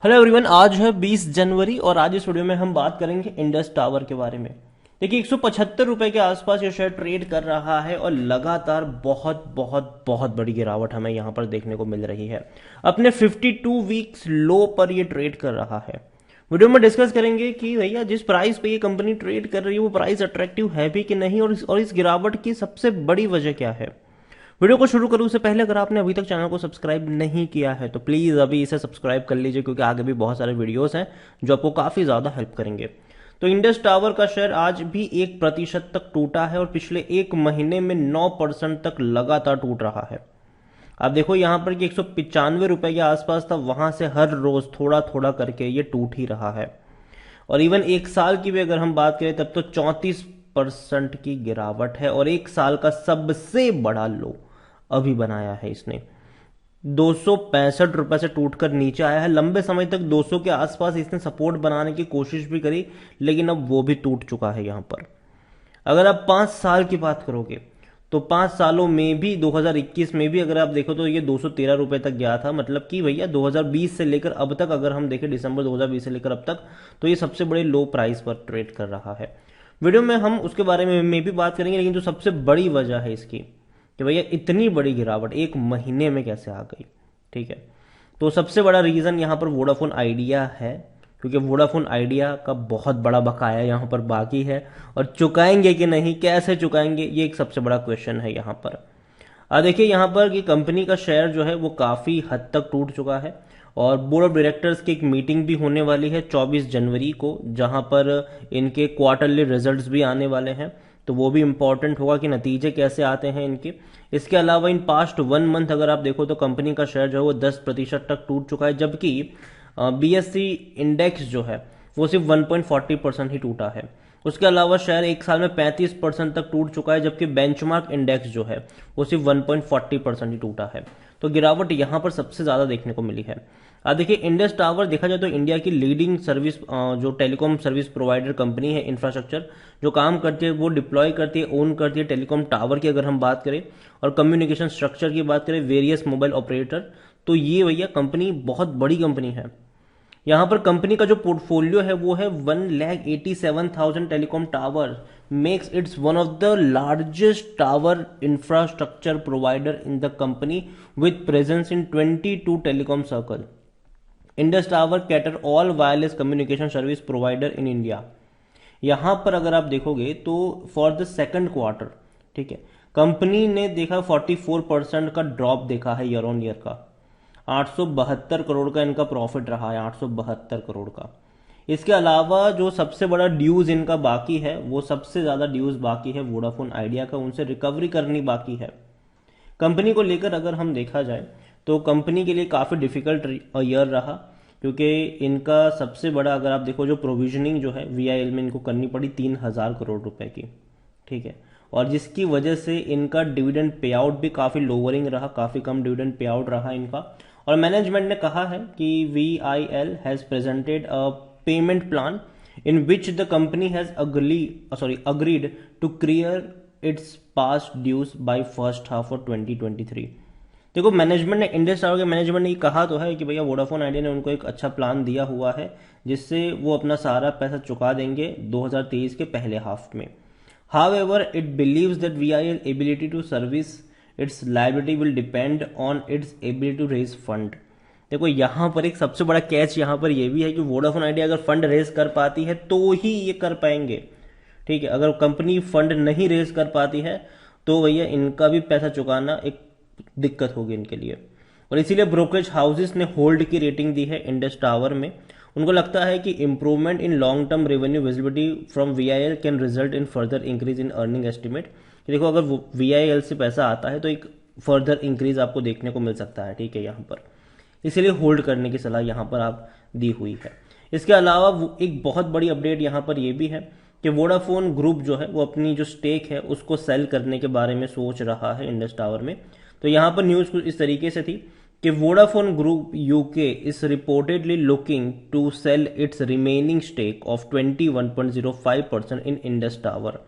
Hello everyone, आज है 20 जनवरी और आज इस वीडियो में हम बात करेंगे इंडस टावर के बारे में। देखिए 175 रुपए के आसपास ये शेयर ट्रेड कर रहा है और लगातार बहुत बहुत बहुत बड़ी गिरावट हमें यहां पर देखने को मिल रही है। अपने 52 वीक्स लो पर ये ट्रेड कर रहा है। वीडियो में डिस्कस करेंगे कि भैया जिस प्राइस पे ये कंपनी ट्रेड कर रही है वो प्राइस अट्रैक्टिव है भी कि नहीं, और इस गिरावट की सबसे बड़ी वजह क्या है। वीडियो को शुरू करूं उससे पहले अगर आपने अभी तक चैनल को सब्सक्राइब नहीं किया है तो प्लीज अभी इसे सब्सक्राइब कर लीजिए, क्योंकि आगे भी बहुत सारे वीडियोस हैं जो आपको काफी ज्यादा हेल्प करेंगे। तो इंडस टावर का शेयर आज भी 1% तक टूटा है और पिछले एक महीने में 9% तक लगातार टूट रहा है। आप देखो यहां पर कि 195 रुपए के आसपास था, वहां से हर रोज थोड़ा थोड़ा करके ये टूट ही रहा है। और इवन एक साल की भी अगर हम बात करें तब तो 34% की गिरावट है और एक साल का सबसे बड़ा लो अभी बनाया है इसने। 265 रुपए से टूटकर नीचे आया है। लंबे समय तक 200 के आसपास इसने सपोर्ट बनाने की कोशिश भी करी, लेकिन अब वो भी टूट चुका है यहां पर। अगर आप 5 साल की बात करोगे तो 5 सालों में भी 2021 में भी अगर आप देखो तो ये 213 रुपए तक गया था। मतलब कि भैया 2020 से लेकर अब तक अगर हम देखें, दिसंबर 2020 से लेकर अब तक, तो ये सबसे बड़े लो प्राइस पर ट्रेड कर रहा है। वीडियो में हम उसके बारे में भी बात करेंगे, लेकिन जो सबसे बड़ी वजह है इसकी कि भैया इतनी बड़ी गिरावट एक महीने में कैसे आ गई। ठीक है, तो सबसे बड़ा रीजन यहां पर वोडाफोन आइडिया है, क्योंकि वोडाफोन आइडिया का बहुत बड़ा बकाया यहाँ पर बाकी है और चुकाएंगे कि नहीं, कैसे चुकाएंगे, ये एक सबसे बड़ा क्वेश्चन है यहाँ पर। देखिए यहाँ पर कि कंपनी का शेयर जो है वो काफ़ी हद तक टूट चुका है और बोर्ड ऑफ डायरेक्टर्स की एक मीटिंग भी होने वाली है 24 जनवरी को, जहां पर इनके क्वार्टरली रिजल्ट्स भी आने वाले हैं। तो वो भी इंपॉर्टेंट होगा कि नतीजे कैसे आते हैं इनके। इसके अलावा इन पास्ट 1 मंथ अगर आप देखो तो कंपनी का शेयर जो है वो 10% तक टूट चुका है, जबकि बीएससी इंडेक्स जो है वो सिर्फ 1.40% ही टूटा है। उसके अलावा शेयर एक साल में 35% तक टूट चुका है, जबकि बेंचमार्क इंडेक्स जो है वो सिर्फ 1.40% ही टूटा है। तो गिरावट यहां पर सबसे ज्यादा देखने को मिली है। देखिए इंडस टावर देखा जाए तो इंडिया की लीडिंग सर्विस जो टेलीकॉम सर्विस प्रोवाइडर कंपनी है, इंफ्रास्ट्रक्चर जो काम करती है वो डिप्लॉय करती है, ओन करती है टेलीकॉम टावर की अगर हम बात करें, और कम्युनिकेशन स्ट्रक्चर की बात करें वेरियस मोबाइल ऑपरेटर। तो ये भैया कंपनी बहुत बड़ी कंपनी है। यहाँ पर कंपनी का जो पोर्टफोलियो है वो है 1,87,000 telecom tower, makes it's one of the largest tower infrastructure provider in the company with presence in 22 telecom circle. Indus tower cater all wireless communication service provider in India. यहां पर अगर आप देखोगे तो फॉर द सेकंड क्वार्टर, ठीक है, company ने देखा 44% का ड्रॉप देखा है ईयर ऑन ईयर का। 872 करोड़ का इनका प्रॉफिट रहा है, 872 करोड़ का। इसके अलावा जो सबसे बड़ा ड्यूज इनका बाकी है, वो सबसे ज्यादा ड्यूज बाकी है वोडाफोन आइडिया का, उनसे रिकवरी करनी बाकी है। कंपनी को लेकर अगर हम देखा जाए तो कंपनी के लिए काफी डिफिकल्ट ईयर रहा, क्योंकि इनका सबसे बड़ा अगर आप देखो जो प्रोविजनिंग जो है वीआईएल में इनको करनी पड़ी 3,000 करोड़ रुपए की। ठीक है, और जिसकी वजह से इनका डिविडेंड पे आउट भी काफी लोअरिंग रहा, काफी कम डिविडेंड पे आउट रहा इनका। और मैनेजमेंट ने कहा है कि VIL has presented a payment plan in which the company has agreed to clear its past dues by first half of 2023। देखो मैनेजमेंट ने, इंडस टावर के मैनेजमेंट ने ये कहा तो है कि भैया वोडाफोन आइडिया ने उनको एक अच्छा प्लान दिया हुआ है जिससे वो अपना सारा पैसा चुका देंगे 2023 के पहले हाफ में। However, it believes that VIL ability to service its liability will depend on its ability to raise fund। देखो यहां पर एक सबसे बड़ा कैच यहां पर यह भी है कि वोडाफोन आइडिया अगर फंड रेज कर पाती है तो ही ये कर पाएंगे। ठीक है, अगर कंपनी फंड नहीं रेज कर पाती है तो भैया इनका भी पैसा चुकाना एक दिक्कत होगी इनके लिए। और इसीलिए ब्रोकरेज हाउसेस ने होल्ड की रेटिंग दी है इंडस टावर में। उनको लगता है कि improvement in long term revenue visibility from VIL can result in further increase in earning estimate. देखो अगर VIL से पैसा आता है तो एक फर्दर इंक्रीज आपको देखने को मिल सकता है। ठीक है, यहाँ पर इसीलिए होल्ड करने की सलाह यहाँ पर आप दी हुई है। इसके अलावा एक बहुत बड़ी अपडेट यहाँ पर यह भी है कि वोडाफोन ग्रुप जो है वो अपनी जो स्टेक है उसको सेल करने के बारे में सोच रहा है इंडस टावर में। तो यहाँ पर न्यूज कुछ इस तरीके से थी कि Vodafone group UK is reportedly looking to sell its remaining stake of 21.05% in Indus tower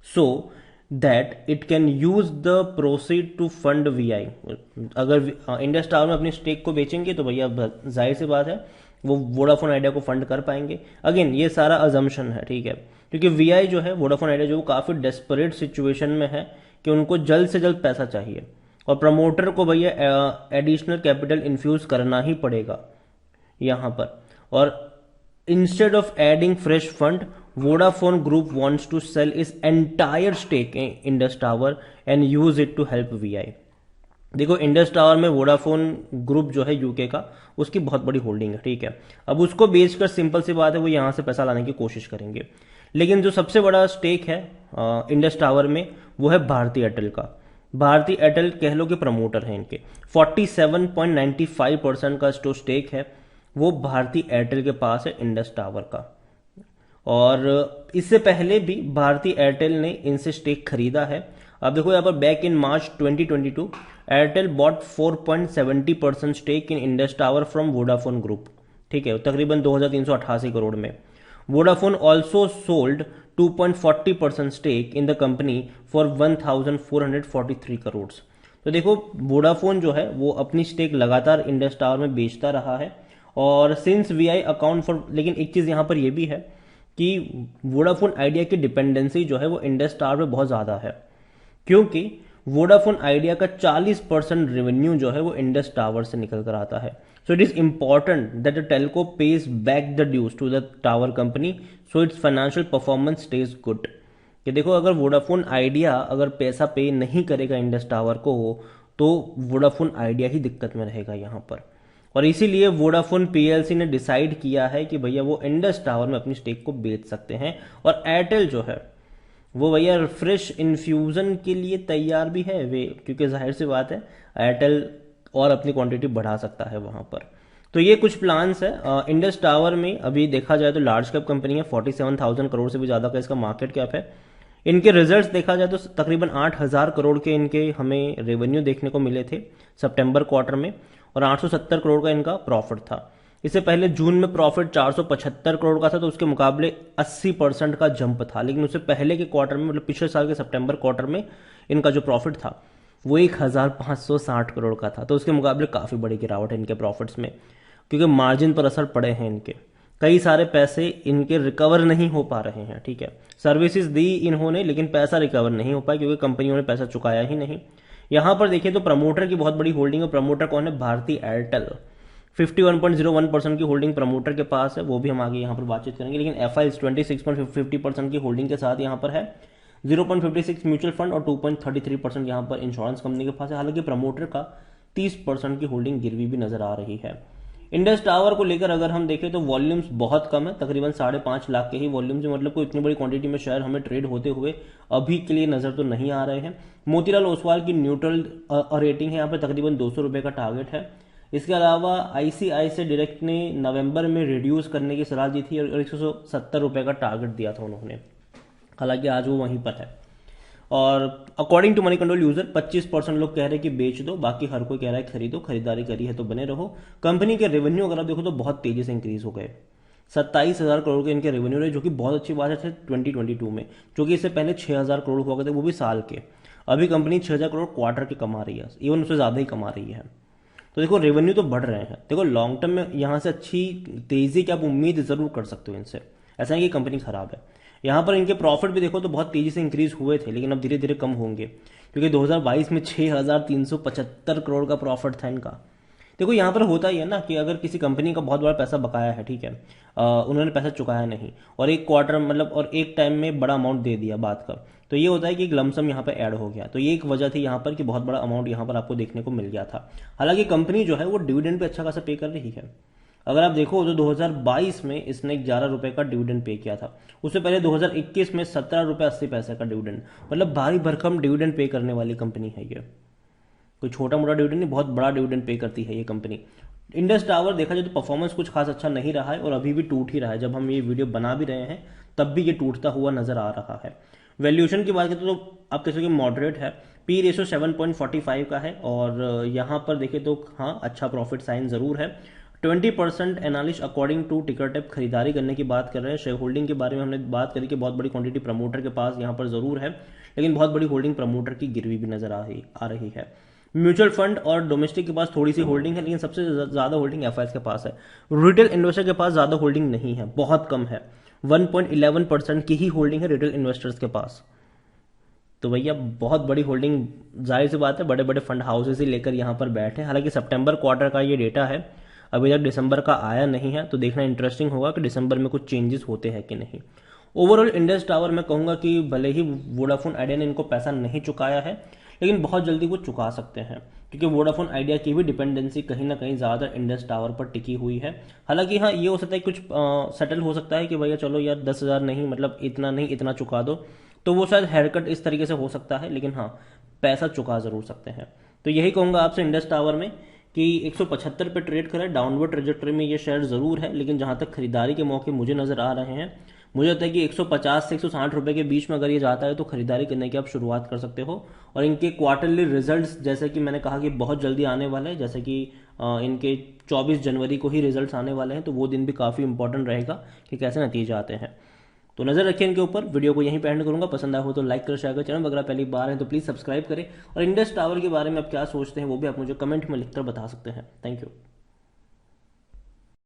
so that it can use the proceed to fund VI। अगर इंडस टावर में अपनी स्टेक को बेचेंगे तो भैया जाहिर सी बात है वो वोडाफोन आइडिया को फंड कर पाएंगे। अगेन ये सारा अजम्पशन है, ठीक है, क्योंकि वीआई जो है, वोडाफोन आइडिया जो, वो काफ़ी डेस्परेट सिचुएशन में है कि उनको जल्द से जल्द पैसा चाहिए और प्रमोटर को भैया एडिशनल कैपिटल इन्फ्यूज करना ही पड़ेगा यहाँ पर। और instead of adding fresh fund, Vodafone group wants to sell is entire stake in Indus Tower and use it to help Vi. देखो इंडस टावर में वोडाफोन ग्रुप जो है यूके का, उसकी बहुत बड़ी होल्डिंग है, ठीक है। अब उसको बेचकर सिंपल सी बात है वो यहां से पैसा लाने की कोशिश करेंगे। लेकिन जो सबसे बड़ा स्टेक है इंडस टावर में, वो है भारती एयरटेल का। भारती एयरटेल कह लो कि प्रमोटर है इनके, 47.95% का जो स्टेक है वो भारती एयरटेल के पास है इंडस टावर का। और इससे पहले भी भारती एयरटेल ने इनसे स्टेक खरीदा है। अब देखो यहाँ पर back in March 2022 Airtel bought 4.70% stake in Indus tower from Vodafone group, ठीक है, तकरीबन 2388 करोड़ में। Vodafone also sold 2.40% stake in the company for 1443 crore. तो देखो वोडाफोन जो है वो अपनी स्टेक लगातार इंडस टावर में बेचता रहा है। और सिंस वीआई अकाउंट फॉर, लेकिन एक चीज यहां पर यह भी है कि वोडाफोन आइडिया की डिपेंडेंसी जो है वो इंडस टावर पे बहुत ज्यादा है, क्योंकि वोडाफोन आइडिया का 40% रेवेन्यू जो है वो इंडस टावर से निकल कर आता है। So it is important that the telco pays back the dues to the tower company so its financial performance stays good. कि देखो अगर वोडाफोन आइडिया अगर पैसा पे नहीं करेगा इंडस टावर को, तो वोडाफोन आइडिया ही दिक्कत में रहेगा यहाँ पर। और इसीलिए वोडाफोन पीएलसी ने डिसाइड किया है कि भैया वो इंडस टावर में अपनी स्टेक को बेच सकते हैं। और एयरटेल जो है वो भैया फ्रेश इन्फ्यूजन के लिए तैयार भी है वे, क्योंकि जाहिर सी बात है एयरटेल और अपनी क्वांटिटी बढ़ा सकता है वहां पर। तो ये कुछ प्लान्स है इंडस टावर में। अभी देखा जाए तो लार्ज कैप कंपनी है, 47,000 करोड़ से भी ज्यादा का इसका मार्केट कैप है। इनके रिजल्ट्स देखा जाए तो तकरीबन 8,000 करोड़ के इनके हमें रेवेन्यू देखने को मिले थे सितंबर क्वार्टर में, और 870 करोड़ का इनका प्रॉफिट था। इससे पहले जून में प्रॉफिट 475 करोड़ का था, तो उसके मुकाबले 80% का जंप था। लेकिन उससे पहले के क्वार्टर में, मतलब पिछले साल के सितंबर क्वार्टर में, इनका जो प्रॉफिट था वो 1,560 करोड़ का था। तो उसके मुकाबले काफी बड़ी गिरावट है इनके प्रॉफिट्स में, क्योंकि मार्जिन पर असर पड़े हैं इनके। कई सारे पैसे इनके रिकवर नहीं हो पा रहे हैं, ठीक है। सर्विसेज दी इन्होंने लेकिन पैसा रिकवर नहीं हो पाया, क्योंकि कंपनियों ने पैसा चुकाया ही नहीं। यहां पर देखिए तो प्रमोटर की बहुत बड़ी होल्डिंग है। प्रमोटर कौन है? भारती एयरटेल। 51.01% की होल्डिंग प्रमोटर के पास है, वो भी हम आगे यहाँ पर बातचीत करेंगे। लेकिन एफआई 26.50% की होल्डिंग के साथ यहाँ पर है। 0.56 म्यूचुअल फंड और 2.33% यहाँ पर इंश्योरेंस कंपनी के पास है। हालांकि प्रमोटर का 30% की होल्डिंग गिरवी भी नजर आ रही है। इंडस टावर को लेकर अगर हम देखें तो वॉल्यूम्स बहुत कम है, तकरीबन 5.5 लाख के ही वॉल्यूम्स है। मतलब कोई इतनी बड़ी क्वांटिटी में शेयर हमें ट्रेड होते हुए अभी के लिए नजर तो नहीं आ रहे हैं। मोतीलाल ओसवाल की न्यूट्रल रेटिंग है यहाँ पर, तकरीबन 200 रुपए का टारगेट है। इसके अलावा आईसीआईसीआई डायरेक्ट ने नवंबर में रिड्यूस करने की सलाह दी थी और 170 रुपए का टारगेट दिया था उन्होंने, हालांकि आज वो वहीं पर है। और according to Moneycontrol user 25% लोग कह रहे हैं कि बेच दो, बाकी हर कोई कह रहा है खरीदो, खरीदारी करी है तो बने रहो। कंपनी के रेवेन्यू अगर आप देखो तो बहुत तेजी से इंक्रीज हो गए, 27,000 करोड़ के इनके रेवेन्यू रहे, जो कि बहुत अच्छी बात है 2022 में, जो कि इससे पहले 6,000 करोड़ हुआ करते, वो भी साल के। अभी कंपनी 6,000 करोड़ क्वार्टर के कमा रही है, इवन उससे ज्यादा ही कमा रही है। तो देखो रेवेन्यू तो बढ़ रहे हैं। देखो लॉन्ग टर्म में यहां से अच्छी तेजी की आप उम्मीद जरूर कर सकते हो इनसे, ऐसा नहीं कि कंपनी खराब है। यहां पर इनके प्रॉफिट भी देखो तो बहुत तेजी से इंक्रीज हुए थे, लेकिन अब धीरे धीरे कम होंगे, क्योंकि 2022 में 6,375 करोड़ का प्रॉफिट था इनका। देखो यहां पर होता ही है ना कि अगर किसी कंपनी का बहुत बड़ा पैसा बकाया है, ठीक है, उन्होंने पैसा चुकाया नहीं और एक क्वार्टर मतलब और एक टाइम में बड़ा अमाउंट दे दिया बात का, तो ये होता है कि एक लमसम यहाँ पर ऐड हो गया। तो ये एक वजह थी यहाँ पर कि बहुत बड़ा अमाउंट यहाँ पर आपको देखने को मिल गया था। हालांकि कंपनी जो है वो डिविडेंड पे अच्छा खासा पे कर रही है। अगर आप देखो तो 2022 में इसने 11 रुपए का डिविडेंड पे किया था, उससे पहले 2021 में 17 रुपए 80 पैसे का डिविडेंड। मतलब भारी भरकम डिविडेंड पे करने वाली कंपनी है ये, कोई छोटा मोटा डिविडेंड नहीं, बहुत बड़ा डिविडेंड पे करती है ये कंपनी। इंडस टावर देखा जाए तो परफॉर्मेंस कुछ खास अच्छा नहीं रहा है और अभी भी टूट ही रहा है। जब हम ये वीडियो बना भी रहे हैं तब भी ये टूटता हुआ नजर आ रहा है। वैल्यूएशन की बात करें तो आप कह सकते मॉडरेट है, पी रेशो 7.45 का है। और यहाँ पर देखें तो हाँ अच्छा प्रॉफिट साइन जरूर है। 20% एनालिस्ट अकॉर्डिंग टू टिकर टैप खरीदारी करने की बात कर रहे हैं। शेयर होल्डिंग के बारे में हमने बात करी कि बहुत बड़ी क्वांटिटी प्रमोटर के पास यहाँ पर जरूर है, लेकिन बहुत बड़ी होल्डिंग प्रमोटर की गिरवी भी नजर आ रही है। म्यूचुअल फंड और डोमेस्टिक के पास थोड़ी सी होल्डिंग है, लेकिन सबसे ज्यादा होल्डिंग एफआईएस के पास है। रिटेल इन्वेस्टर के पास ज्यादा होल्डिंग नहीं है, बहुत कम है। 1.11% की ही होल्डिंग है रिटेल इन्वेस्टर्स के पास। तो भैया बहुत बड़ी होल्डिंग, जाहिर सी बात है बड़े बड़े फंड हाउसेस ही लेकर यहाँ पर बैठे। हालांकि सितंबर क्वार्टर का ये डेटा है, अभी तक दिसंबर का आया नहीं है, तो देखना इंटरेस्टिंग होगा कि दिसंबर में कुछ चेंजेस होते हैं कि नहीं। ओवरऑल इंडस टावर मैं कहूंगा कि भले ही वोडाफोन आइडिया ने इनको पैसा नहीं चुकाया है, लेकिन बहुत जल्दी वो चुका सकते हैं, क्योंकि वोडाफोन आइडिया की भी डिपेंडेंसी कहीं ना कहीं ज़्यादा इंडस टावर पर टिकी हुई है। हालांकि हाँ, ये हो सकता है कुछ सेटल हो सकता है कि भैया चलो यार 10,000 नहीं, मतलब इतना नहीं इतना चुका दो, तो वो शायद हेयरकट इस तरीके से हो सकता है, लेकिन हाँ पैसा चुका जरूर सकते हैं। तो यही कहूंगा आपसे इंडस टावर में कि 175 पे ट्रेड करें, डाउनवर्ड ट्रेजेक्टरी में ये शेयर जरूर है, लेकिन जहां तक खरीदारी के मौके मुझे नजर आ रहे हैं, मुझे लगता है कि 150 से 160 रुपए के बीच में अगर ये जाता है तो खरीदारी करने की आप शुरुआत कर सकते हो। और इनके क्वार्टरली रिजल्ट्स जैसे कि मैंने कहा कि बहुत जल्दी आने वाले हैं, जैसे कि इनके 24 जनवरी को ही रिजल्ट्स आने वाले हैं, तो वो दिन भी काफ़ी इंपॉर्टेंट रहेगा कि कैसे नतीजे आते हैं। तो नजर रखिए इनके ऊपर। वीडियो को यहीं पे एंड करूंगा, पसंद आया हो तो लाइक करें, शेयर करें, चैनल अगर पहली बार है तो प्लीज सब्सक्राइब करें। और इंडस टावर के बारे में आप क्या सोचते हैं वो भी आप मुझे कमेंट में लिखकर बता सकते हैं। Thank you.